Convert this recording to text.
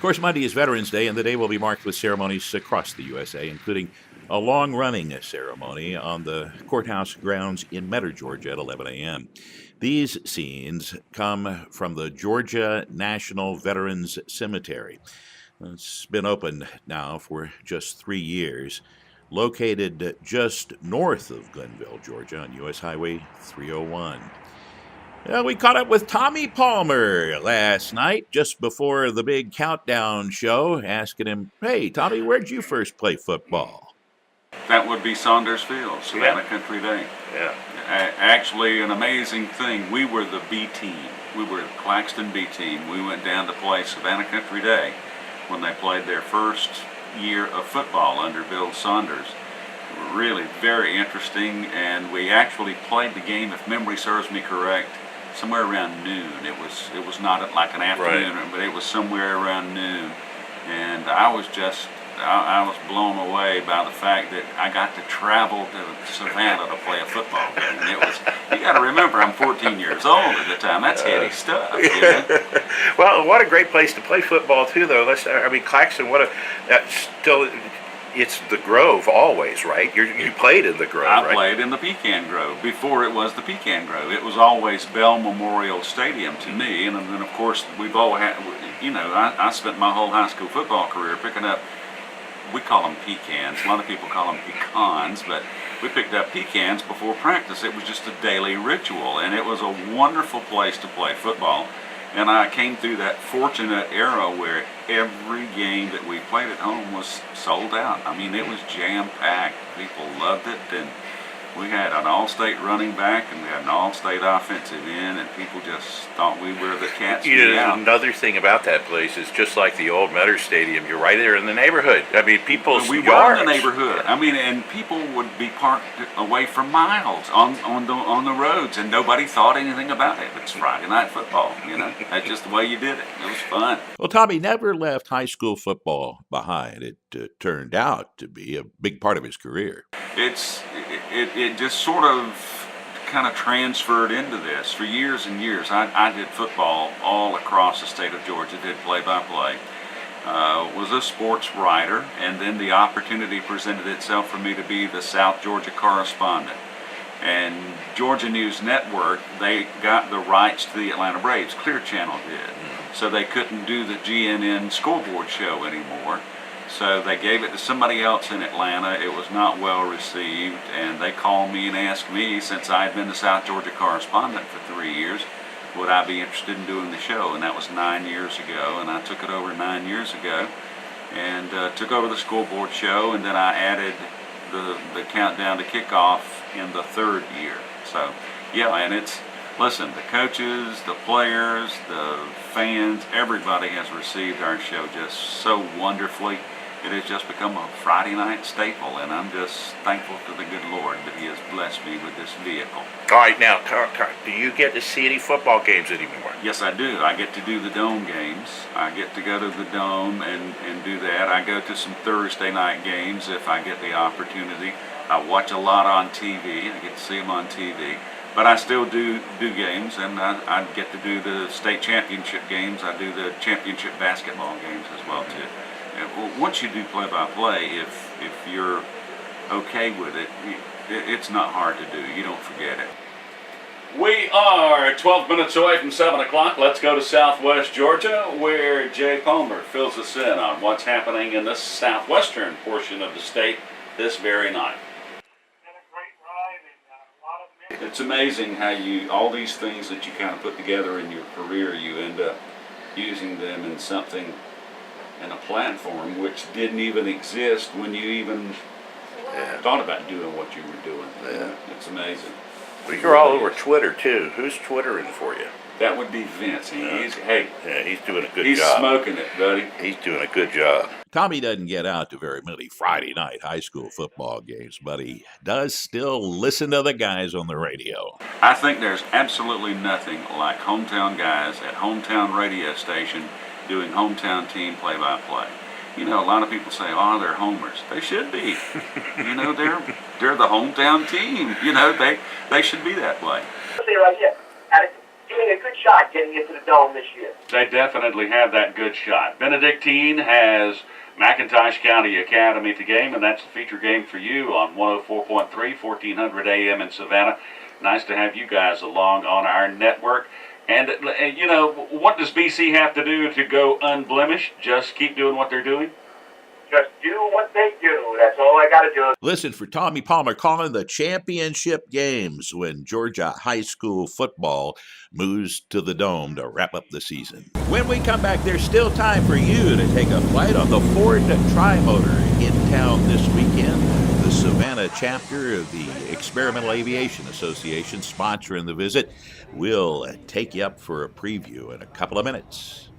course, Monday is Veterans Day, and the day will be marked with ceremonies across the USA, including a long-running ceremony on the courthouse grounds in Metter, Georgia at 11 a.m. These scenes come from the Georgia National Veterans Cemetery. It's been open now for just 3 years, located just north of Glenville, Georgia, on U.S. Highway 301. We caught up with Tommy Palmer last night, just before the big countdown show, asking him, hey, Tommy, where'd you first play football? That would be Saunders Field, Savannah Country Day. Yeah. Actually, an amazing thing, we were the B team. We were the Claxton B team. We went down to play Savannah Country Day when they played their first year of football under Bill Saunders. Really very interesting, and we actually played the game, if memory serves me correct, somewhere around noon. It was not at like an afternoon, but it was somewhere around noon. And I was blown away by the fact that I got to travel to Savannah to play a football game. And you got to remember, I'm 14 years old at the time. That's heady stuff. You know? Well, what a great place to play football too, though. Claxton, it's the Grove always, right? You played in the Grove, right? I played in the Pecan Grove. Before it was the Pecan Grove, it was always Bell Memorial Stadium to me. And then, of course, we've all had, I spent my whole high school football career picking up, we call them pecans. A lot of people call them pecans, but we picked up pecans before practice. It was just a daily ritual, and it was a wonderful place to play football. And I came through that fortunate era where every game that we played at home was sold out. I mean, it was jam-packed. People loved it, and we had an all-state running back, and we had an all-state offensive end, and people just thought we were the cats. Another thing about that place is just like the old Metter Stadium, you're right there in the neighborhood. I mean, we were in the neighborhood. I mean, and people would be parked away for miles on the roads, and nobody thought anything about it. It's Friday night football, That's just the way you did it. It was fun. Well, Tommy never left high school football behind. It turned out to be a big part of his career. It just sort of kind of transferred into this. For years and years, I did football all across the state of Georgia, did play-by-play, was a sports writer, and then the opportunity presented itself for me to be the South Georgia correspondent. And Georgia News Network, they got the rights to the Atlanta Braves, Clear Channel did. So they couldn't do the GNN scoreboard show anymore. So they gave it to somebody else in Atlanta. It was not well received, and they called me and asked me, since I had been the South Georgia correspondent for 3 years, would I be interested in doing the show? And that was 9 years ago, and I took it over 9 years ago, and took over the scoreboard show, and then I added the countdown to kickoff in the third year. So, yeah, and listen, the coaches, the players, the fans, everybody has received our show just so wonderfully. It has just become a Friday night staple, and I'm just thankful to the good Lord that He has blessed me with this vehicle. All right, now, do you get to see any football games anymore? Yes, I do. I get to do the Dome games. I get to go to the Dome and do that. I go to some Thursday night games if I get the opportunity. I watch a lot on TV. I get to see them on TV. But I still do games, and I get to do the state championship games. I do the championship basketball games as well, too. Once you do play-by-play, if you're okay with it, it's not hard to do. You don't forget it. We are 12 minutes away from 7 o'clock. Let's go to Southwest Georgia, where Jay Palmer fills us in on what's happening in the southwestern portion of the state this very night. It's amazing how all these things that you kind of put together in your career, you end up using them in something, in a platform which didn't even exist when you even thought about doing what you were doing. Yeah. It's amazing. Well, you're all over Twitter, too. Who's Twittering for you? That would be Vince. He's doing a good job. He's smoking it, buddy. He's doing a good job. Tommy doesn't get out to very many Friday night high school football games, but he does still listen to the guys on the radio. I think there's absolutely nothing like hometown guys at hometown radio station doing hometown team play-by-play. A lot of people say, oh, they're homers. They should be. They're the hometown team. They should be that way. Right here. doing a good shot getting into the Dome this year. They definitely have that good shot. Benedictine has McIntosh County Academy at the game, and that's the feature game for you on 104.3, 1400 AM in Savannah. Nice to have you guys along on our network. And, you know, what does BC have to do to go unblemished? Just keep doing what they're doing? Just do what they do. That's all I got to do. Listen for Tommy Palmer calling the championship games when Georgia high school football moves to the Dome to wrap up the season. When we come back, there's still time for you to take a flight on the Ford Tri-Motor in town this weekend. The Savannah chapter of the Experimental Aviation Association sponsoring the visit. We'll take you up for a preview in a couple of minutes.